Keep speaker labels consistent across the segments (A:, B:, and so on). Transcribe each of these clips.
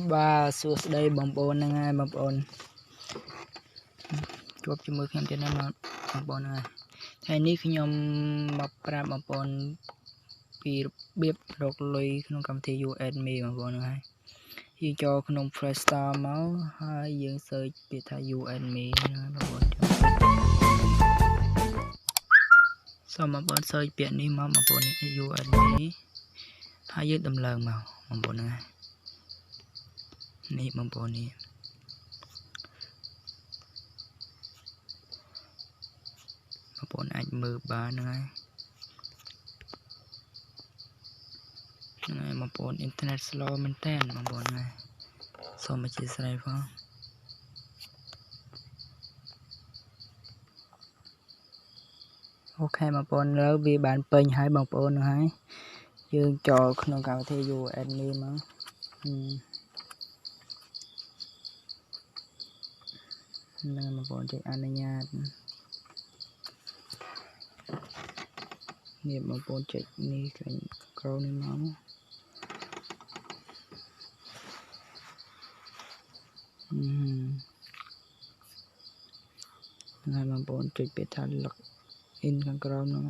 A: Ba suốt đây bóng bồn này ngay bóng bồn chụp cho mưa khen trên đây mà bóng bồn này thay ní khi nhom mập ra bóng bồn vì biết đột lùi không cầm thì USM bóng bồn này khi cho không freestyle máu hai dương sơi bị thay USM bóng bồn sau bóng bồn sơi biển đi máu bóng bồn này USM hai dương đầm lờ màu bóng bồn này ní bóng bồn này bọn anh mơ ba này mà bọn internet slow mình tên mà bọn này sao mà chia sẻ không ok mà bọn lỡ vì bạn pin hai bằng bọn này dương cho không cao thì dù admin mà nên mà bọn chạy anh nha nghiệp mà bọn chạy đi cái câu này máu ngay mà bọn chạy bị thay lật in cái câu nó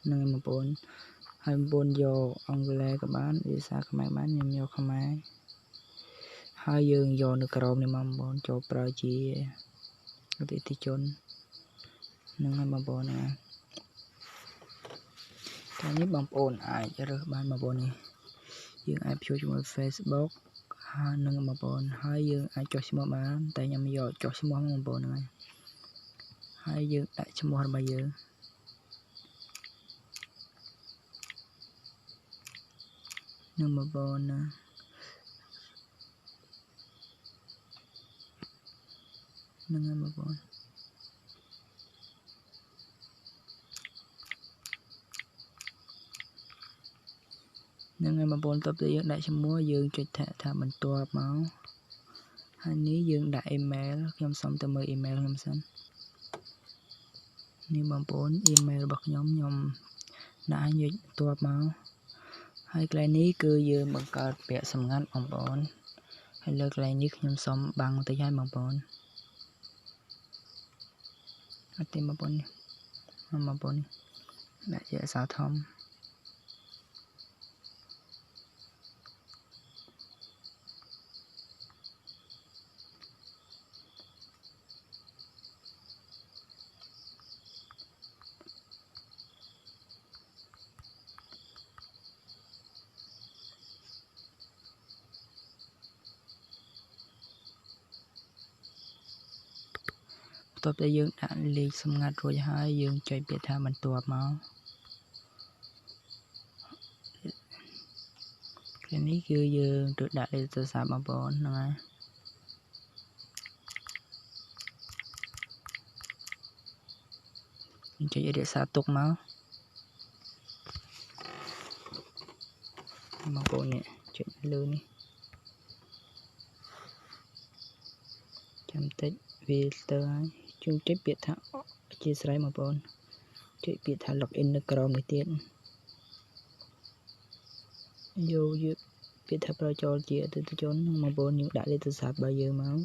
A: nên mà bọn hai bọn vô ông lê các bạn đi xa các bạn bán nhiều không máy hai dương vô được câu này mà bọn cho pro chi cái tí chôn nên mà bọn này cáiนี้บางคนอาจจะเริ่มบ้านมาบนนี้ยังอาจช่วยช่วย Facebook นึงมาบนให้ยังอาจจดสมบ้านแต่ยังไม่ยอดจดสมมาบนเลยให้ยังได้สมมาเยอะนึงมาบนนะนึงมาบนnên ngày mà bốn tập thì đại cho múa dương cho thẻ thả mình tua máu hai ní dương đại email nhóm xong từ mời email nhóm sân nhưng mà bốn email bật nhóm đã như tua máu hai cái ní cứ dương bằng card bịa sầm ngắt bằng bốn hay lơ cái ní nhóm xong bằng tới hai bằng bốn tìm mà bốn đại dễ sao thông tập để dương đã liệt xong ngắt rồi hai dương chơi biệt thà mình tua máu cái ní cứ dương được đã lên từ xa mà bốn này chơi để xa tục máu mà bốn nè chuyện lươn đi chăm tích vì tờ chung chết biệt thà chia sẻ mà bốn chơi biệt thà lọc in được crom người tiên vô biệt thà pro cho chị từ chốn mà bốn những đã lên từ sạp bao giờ máu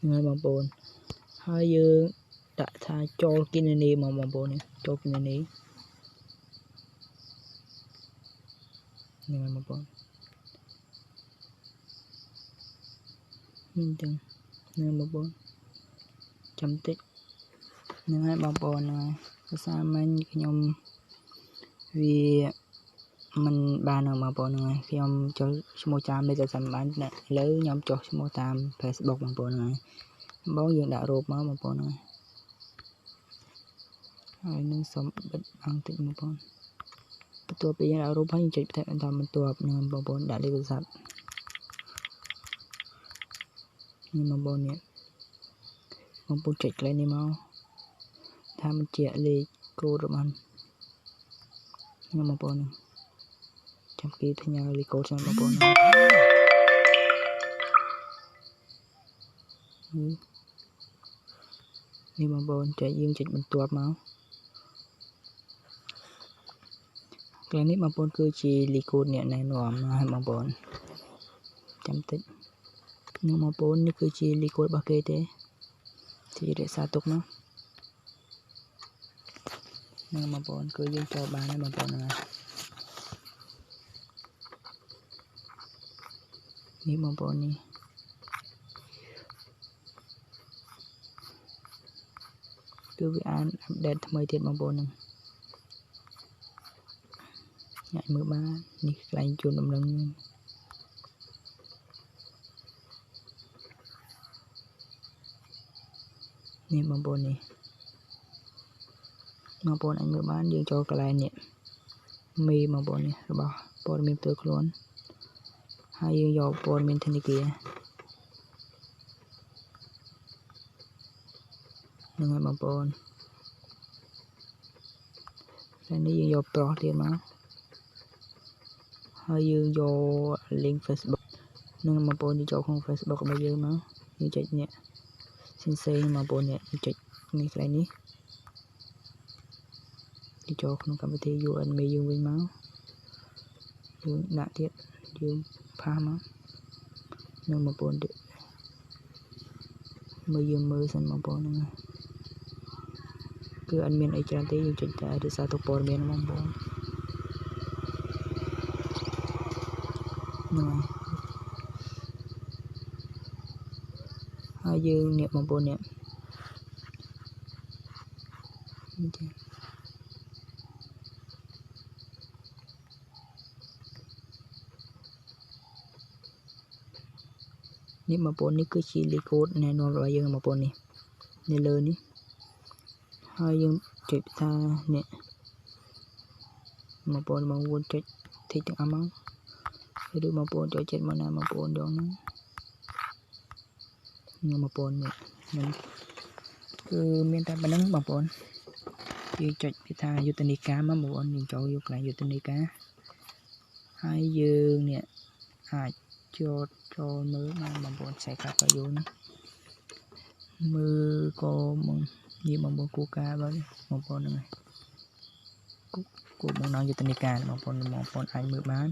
A: ngay mà bốn hai dương đã thay cho kinh này mà bốn này cho kinh này ngay mà bốn mình từng ngay mà bốn chấm tích ngay mà bốn này sao mình nhom vì mình ba nào mà bốn này khi ông cho số trăm bây giờ sản bán lấy nhóm cho số tam Facebook mà bốn này báo dương đã rộp máu mà bốn này hai nâng sống bất ăn tịnh mà bốnตัวปีเรารู้พันจุดแต่ทำมันตัวหนึ่งบนได้เลยสัตว์นี่มาบนเนี่ยมันปูจิกเลยนี่มั้งถ้ามันเจียเลยกูรมันนี่มาบนจ ចាំគេផ្ញើលីកូតហ្នឹងបងប្អូននេះបងប្អូនចែកយើងចុចបន្ទាប់មកកន្លែងនេះបងប្អូនគឺជាលីកូតអ្នកណែនាំហើយបងប្អូនចាំតិចនឹងបងប្អូននេះគឺជាលីកូតរបស់គេទេទីរក្សាទុកមកនឹងបងប្អូនគឺយើងចូលបានហើយបងប្អូនហ្នឹងនេះបងប្អូននេះគឺវាអានអាប់ដេតថ្មីទៀតបងប្អូនហ្នឹងញ៉ាំមើលបាននេះកន្លែងជូនដំណឹងនេះបងប្អូននេះបងប្អូនអាចមើលបានយើងចូលកន្លែងនេះមេបងប្អូននេះរបស់ព័ត៌មានផ្ទាល់ខ្លួនហើយយើងយកព័ត៌មានធនាគារហ្នឹងហើយបងប្អូនតែនេះយើងយកប្រុសទៀតមកហើយយើងយក link Facebook នឹងបងប្អូនយើងចូលក្នុង Facebook របស់យើងមកយើងចុចនេះផ្សេងបងប្អូននេះចុចនេះកន្លែងនេះយើងចូលក្នុងកម្មវិធី UNME យើងវិញមកយើងដាក់ទៀតយើងផាសមកនឹងបងប្អូនទៀតយើងមើលសិនបងប្អូនហ្នឹងគឺអត់មានអីច្រើនទេយើងចុចតែរក្សាទុកព័ត៌មានបងប្អូនហ្នឹងហើយយើងនេះបងប្អូននេះនេះបងប្អូននេះគឺជាលីកូតណែនាំរបស់យើងបងប្អូននេះនៅលើនេះហើយយើងចុចថានេះបងប្អូនមកួនចុចធីកទាំងអស់មកឬបងប្អូនចូលចិត្តមកណាបងប្អូនយកហ្នឹងបងប្អូននេះគឺមានតែប៉ុណ្្នឹងបងប្អូនយើងចុចពីថាយុទ្ធនាការមកបងប្អូនយើងចូលយកកន្លែងយុទ្ធនាការហើយយើងនេះអាចចូលមើលបានបងប្អូនខ្សែកាត់របស់យើងមើលក៏នេះបងប្អូនគូការបងប្អូនហ្នឹងគូបំណងយុទ្ធនាការបងប្អូនអាចមើលបាន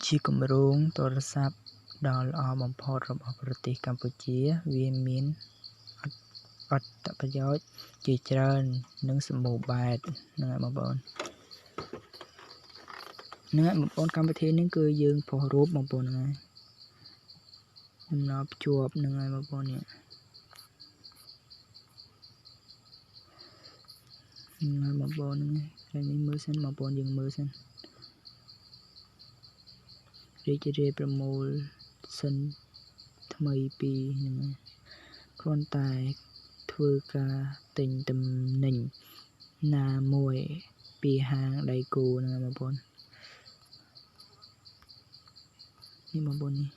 A: ជាគម្រោងទូរស័ព្ទដ៏ល្អបំផុតរបស់ប្រទេសកម្ពុជាវាមានអត្ថប្រយោជន៍ជាច្រើននិងសម្បូរបែបហ្នឹងហើយបងប្អូនហ្នឹងហើយបងប្អូនកម្មវិធីនេះគឺយើងផុសរូបបងប្អូនហ្នឹងហើយដំណើរភ្ជាប់ហ្នឹងហើយបងប្អូននេះហ្នឹងបងប្អូនហ្នឹងនេះមើលសិនបងប្អូនយើងមើលសិនរីករាយប្រមូលសិនថ្មីពីហ្នឹងគ្រាន់តែធ្វើការទិញទំនិញណាមួយពីហាងដៃគូហ្នឹងបងប្អូននេះបងប្អូននេះ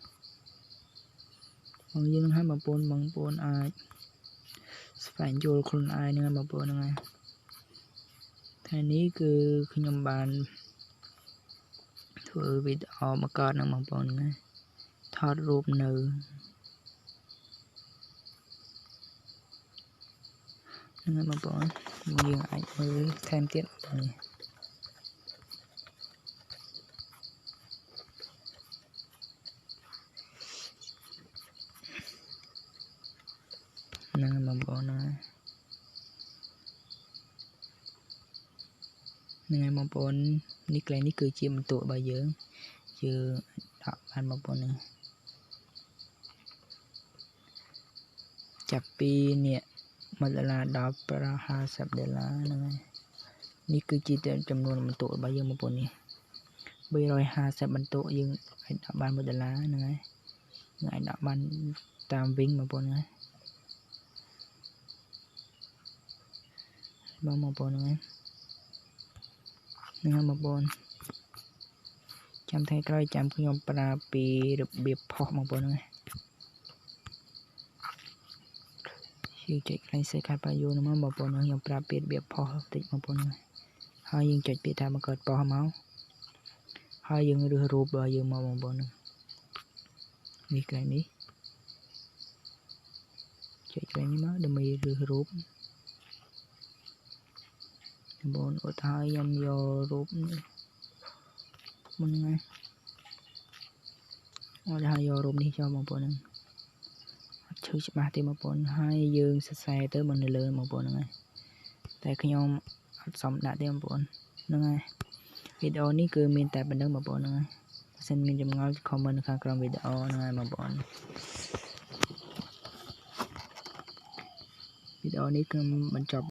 A: បងយើងហ្នឹងបងប្អូនអាចស្វែងយល់ខ្លួនឯងហ្នឹងបងប្អូនហ្នឹងហើយថ្ងៃនេះគឺខ្ញុំបានធ្វើវីដេអូមកកើតហ្នឹងបងប្អូនហ្នឹងថតរូបនៅហ្នឹងហើយបងប្អូនយើងអាចមើលថែមទៀតនេះហ្នឹងបងប្អូនហ្នឹងហើយបងប្អូននេះកន្លែងនេះគឺជាបន្ទុករបស់យើងដាក់បានបងប្អូនហ្នឹងចាប់ពីនេះ$1ដល់$50ហ្នឹងហើយនេះគឺជាចំនួនបន្ទុករបស់យើងបងប្អូននេះ350បន្ទុកយើងអាចដាក់បាន$1ហ្នឹងហើយយើងអាចដាក់បានតាមវិញបងប្អូនហ្នឹងបងប្អូនហ្នឹងហើយបងប្អូនចាំថ្ងៃក្រោយចាំខ្ញុំប្រើពីរបៀបផុសបងប្អូនហ្នឹងយើងចុចកន្លែងសេកាត់បាយូហ្នឹងបងប្អូនខ្ញុំប្រាប់ពីរបៀបផុសតិចបងប្អូនហ្នឹងហើយយើងចុចពាក្យថាបង្កើតប៉ុសមក ហើយយើងរើសរូបរបស់យើងមកបងប្អូននេះកន្លែងនេះចុចកន្លែងនេះមកដើម្បីរើសរូបបងប្អូនឧទាហរណ៍ខ្ញុំយករូបមុនហ្នឹងហើយយករូបនេះចុះបងប្អូនហ្នឹងអត់ឈឺច្បាស់ទេបងប្អូនហើយយើងសរសេរទៅមកនៅលើបងប្អូនហ្នឹងហើយតែខ្ញុំអត់សមដាក់ទេបងប្អូនហ្នឹងហើយវីដេអូនេះគឺមានតែប៉ុណ្្នឹងបងប្អូនហ្នឹងហើយបើសិនមានចម្ងល់ comment នៅខាងក្រោមវីដេអូហ្នឹងហើយបងប្អូនវីដេអូនេះគឺបញ្ចប់